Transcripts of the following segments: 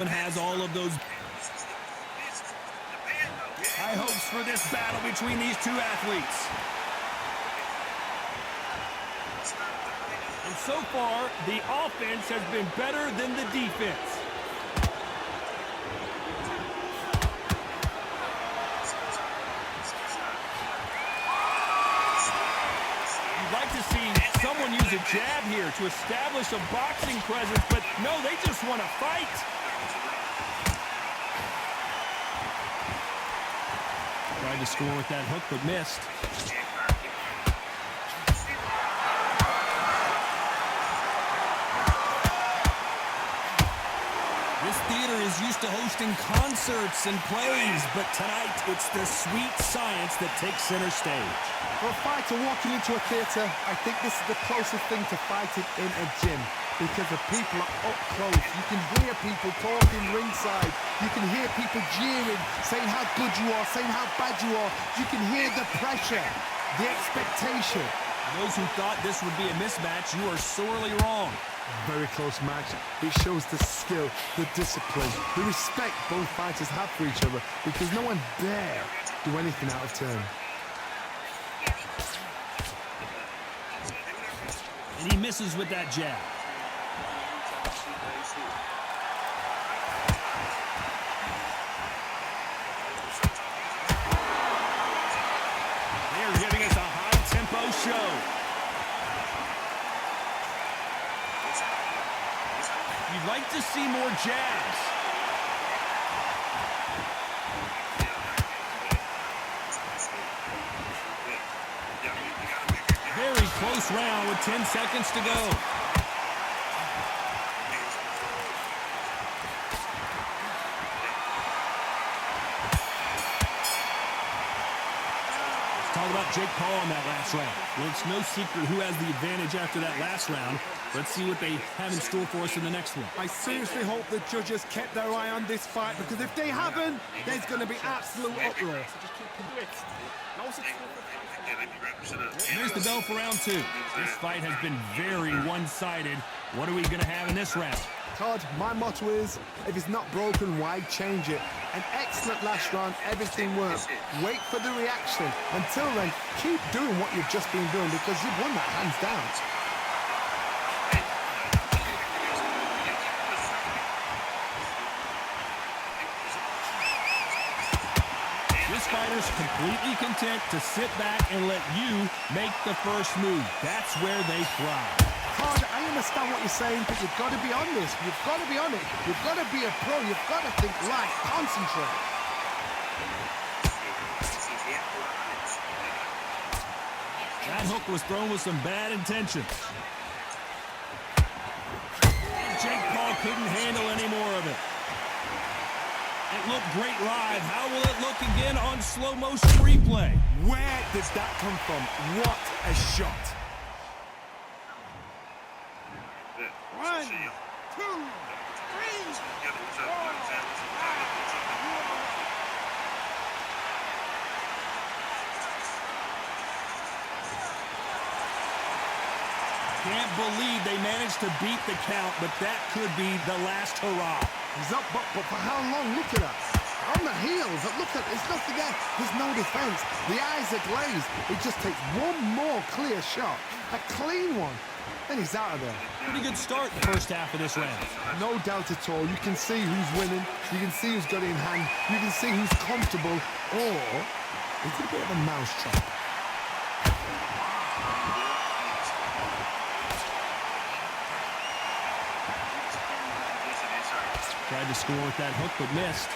Has all of those high hopes for this battle between these two athletes. And so far, the offense has been better than the defense. You'd like to see someone use a jab here to establish a boxing presence, but no, they just want to fight. Tried to score with that hook, but missed. This theater is used to hosting concerts and plays, but tonight it's the sweet science that takes center stage. For a fighter walking into a theater, I think this is the closest thing to fighting in a gym, because the people are up close. You can hear people talking ringside. You can hear people jeering, saying how good you are, saying how bad you are. You can hear the pressure, the expectation. Those who thought this would be a mismatch, you are sorely wrong. Very close match. It shows the skill, the discipline, the respect both fighters have for each other, because no one dare do anything out of turn. And he misses with that jab. They're giving us a high-tempo show. You'd like to see more jabs. Very close round with 10 seconds to go. Talk about JakePaul in that last round. Well, it's no secret who has the advantage after that last round. Let's see what they have in store for us in the next one. I seriously hope the judges kept their eye on this fight, because if they haven't, there's going to be absolute uproar. There's the bell for round two. This fight has been very one-sided. What are we going to have in this round? Todd, my motto is, if it's not broken, why change it? An excellent last round, everything worked. Wait for the reaction. Until then, keep doing what you've just been doing, because you've won that hands down. This fighter's completely content to sit back and let you make the first move. That's where they thrive. Todd, I understand what you're saying, but you've got to be on this. You've got to be on it. You've got to be a pro. You've got to think right. Concentrate. That hook was thrown with some bad intentions. JakePaul couldn't handle any more of it. It looked great live. How will it look again on slow motion replay? Where did that come from? What a shot. 1, 2, 3. Can't believe they managed to beat the count, but that could be the last hurrah. He's up, but for how long? Look at that. On the heels, look at it. It's nothing there. There's no defense. The eyes are glazed. It just takes one more clear shot. A clean one. Then he's out of there. Pretty good start the first half of this round. No doubt at all. You can see who's winning. You can see who's got it in hand. You can see who's comfortable. Or it's a bit of a mousetrap. Tried to score with that hook, but missed.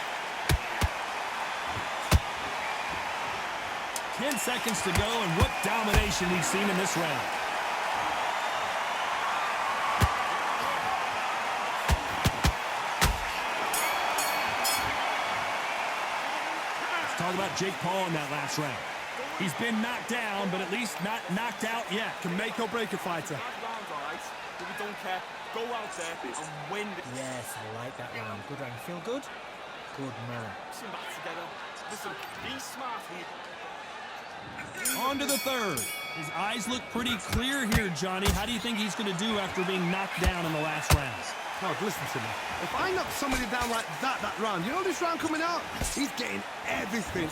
10 seconds to go, and what domination we've seen in this round. Let's talk about JakePaul in that last round. He's been knocked down, but at least not knocked out yet. Can make or break a fighter. But we don't care. Go out there and win. Yes, I like that round. Good round. Feel good? Good man. Listen back together. Listen, be smart. On to the third. His eyes look pretty clear here, Johnny. How do you think he's going to do after being knocked down in the last round? Todd, listen to me. If I knock somebody down like that round, you know this round coming out? He's getting everything,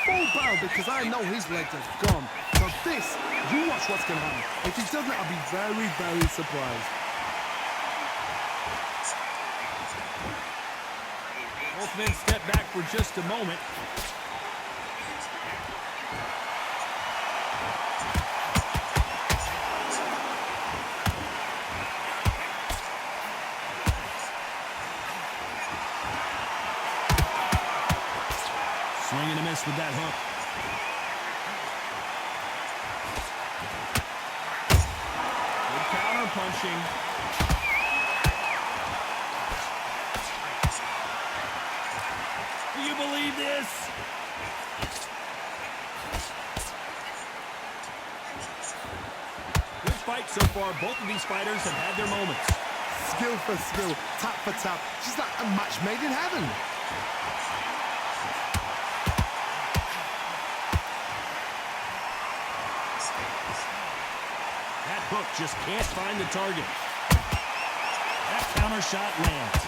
full barrel, because I know his legs are gone. So this, you watch what's going to happen. If he doesn't, I'll be very, very surprised. Both men step back for just a moment. Swing and a miss with that hook. Good counter punching. Do you believe this? Good fight so far. Both of these fighters have had their moments. Skill for skill, tap for tap. She's like a match made in heaven. That hook just can't find the target. That counter shot lands.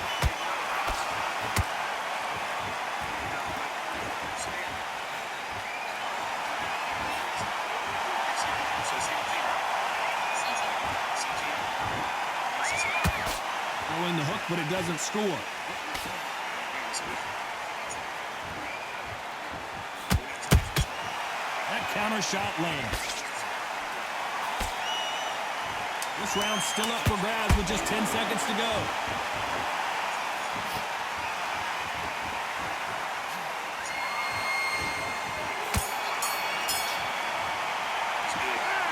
Throwing the hook, but it doesn't score. That counter shot lands. This round's still up for grabs with just 10 seconds to go.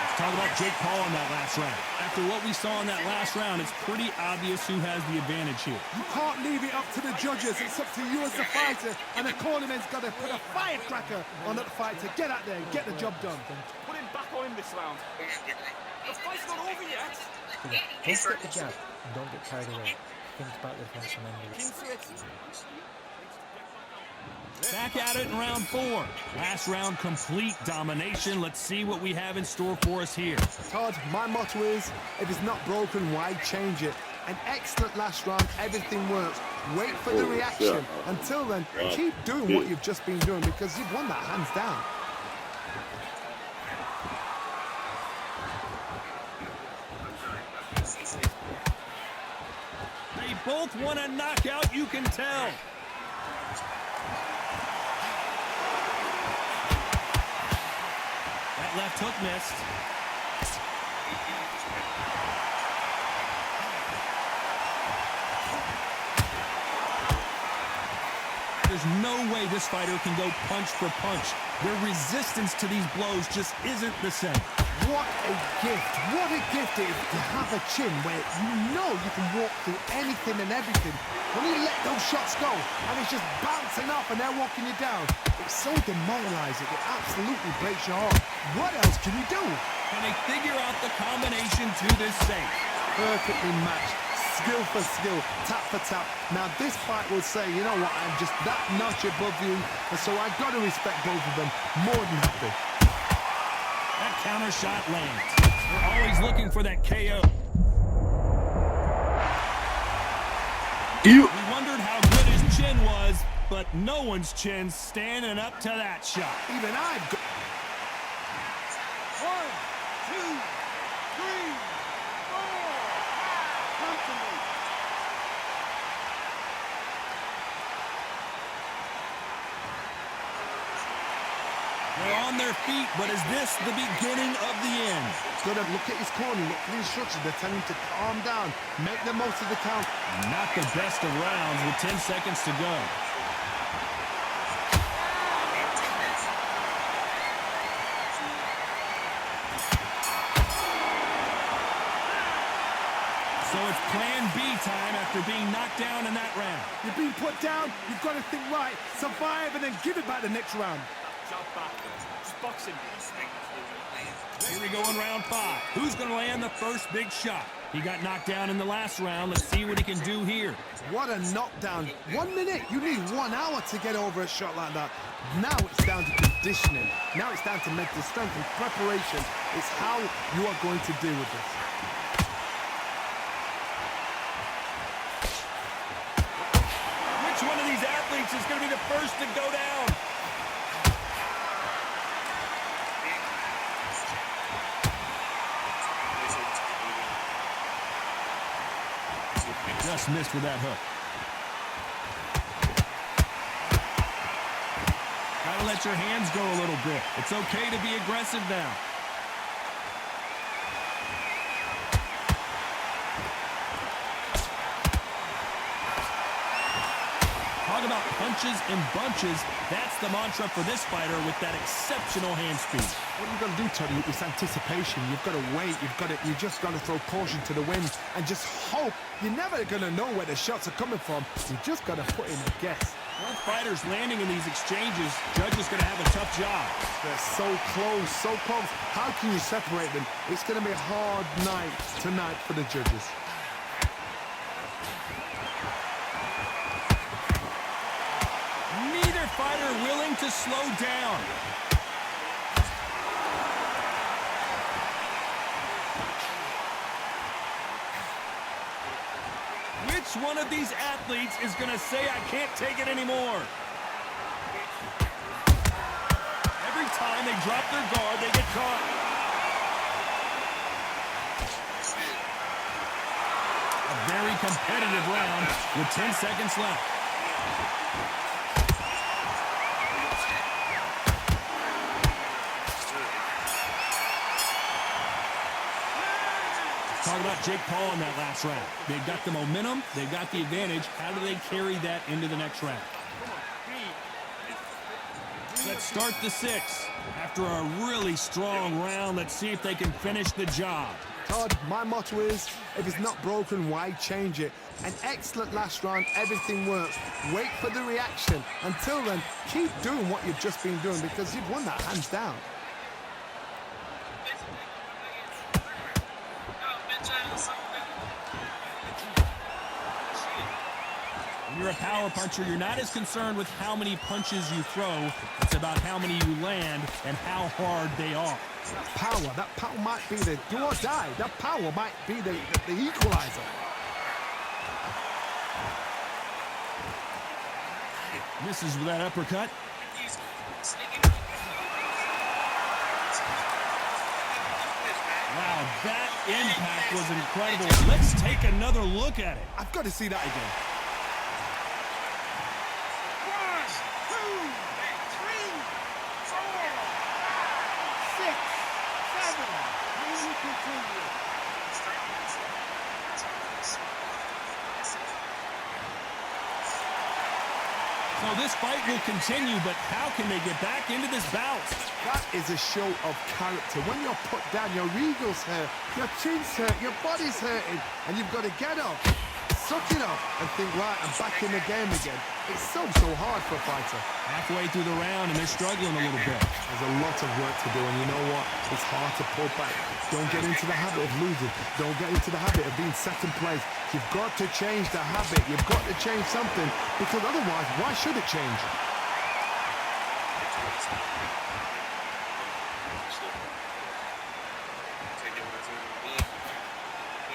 Let's talk about JakePaul in that last round. After what we saw in that last round, it's pretty obvious who has the advantage here. You can't leave it up to the judges. It's up to you as the fighter, and the cornerman's got to put a firecracker on that fight to get out there and get the job done. Put him back on him this round. The fight's not over yet. Yeah, don't get the jab and don't get carried away. Think about the defense from end. Back at it in round 4. Last round, complete domination. Let's see what we have in store for us here. Todd, my motto is, if it's not broken, why change it? An excellent last round, everything works. Wait for the reaction. Until then, keep doing what you've just been doing, because you've won that hands down. They both want a knockout, you can tell. That left hook missed. There's no way this fighter can go punch for punch. Their resistance to these blows just isn't the same. What a gift. What a gift it is to have a chin where you know you can walk through anything and everything. When you let those shots go and it's just bouncing up and they're walking you down, it's so demoralizing. It absolutely breaks your heart. What else can you do? Can they figure out the combination to this safe? Perfectly matched. Skill for skill, tap for tap. Now this fight will say, you know what, I'm just that notch above you, and so I've got to respect both of them. More than happy. That counter shot lands. They're always looking for that KO. We wondered how good his chin was, but no one's chin's standing up to that shot. Even I've got... 1, 2, 3, 4. Come to me. They're on their feet, but is this the beginning of the end? Got to look at his corner, look for the instructions. They're telling him to calm down, make the most of the count. Not the best of rounds with 10 seconds to go. So it's plan B time after being knocked down in that round. You've been put down, you've got to think right, survive, and then give it back the next round. Jab back. Just box him. Here we go in round 5. Who's going to land the first big shot? He got knocked down in the last round. Let's see what he can do here. What a knockdown. 1 minute, you need 1 hour to get over a shot like that. Now it's down to conditioning. Now it's down to mental strength and preparation. It's how you are going to deal with this. defense is going to be the first to go down. Just missed with that hook. Gotta let your hands go a little bit. It's okay to be aggressive now. Talk about punches and bunches. That's the mantra for this fighter with that exceptional hand speed. What you've got to do, Tony, is anticipation. You've got to wait. You just got to throw caution to the wind and just hope. You're never going to know where the shots are coming from. You just got to put in a guess. Both fighters landing in these exchanges, judges going to have a tough job. They're so close, so close. How can you separate them? It's going to be a hard night tonight for the judges. Neither fighter willing to slow down. Which one of these athletes is going to say, I can't take it anymore? Every time they drop their guard, they get caught. A very competitive round with 10 seconds left. Talk about JakePaul in that last round. They've got the momentum. They've got the advantage. How do they carry that into the next round? Let's start the 6. After a really strong round, let's see if they can finish the job. Todd, my motto is, if it's not broken, why change it? An excellent last round, everything works. Wait for the reaction. Until then, keep doing what you've just been doing because you've won that hands down. When you're a power puncher, you're not as concerned with how many punches you throw. It's about how many you land and how hard they are. That power might be the do or die. That power might be the equalizer. Misses with that uppercut. Wow, that impact was incredible. Let's take another look at it. I've got to see that again. 1, 2, 3, 4, 5, 6, 7. So this fight will continue, but how can they get back into this bout? That is a show of character. When you're put down, your eagle's hurt, your chin's hurt, your body's hurting, and you've got to get up, suck it up, and think, right, I'm back in the game again. It's so hard for a fighter. Halfway through the round, and they're struggling a little bit. There's a lot of work to do, and you know what? It's hard to pull back. Don't get into the habit of losing. Don't get into the habit of being second place. You've got to change the habit. You've got to change something, because otherwise, why should it change?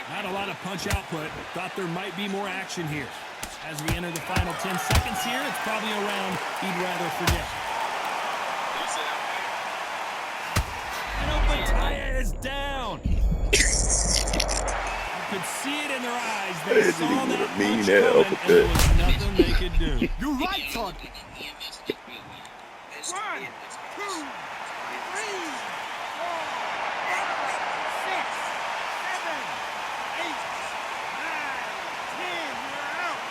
Not a lot of punch output. Thought there might be more action here. As we enter the final 10 seconds here, it's probably a round he'd rather forget. And Opataya is down. You could see it in their eyes. They saw that punch coming, and there was nothing they could do. You're right, Todd. 1, 2, 3, 4, 5, 6, 7, 8, 9, 10. You're out.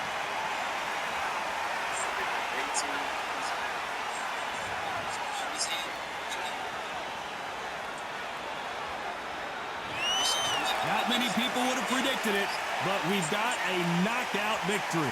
Not many people would have predicted it, but we've got a knockout victory.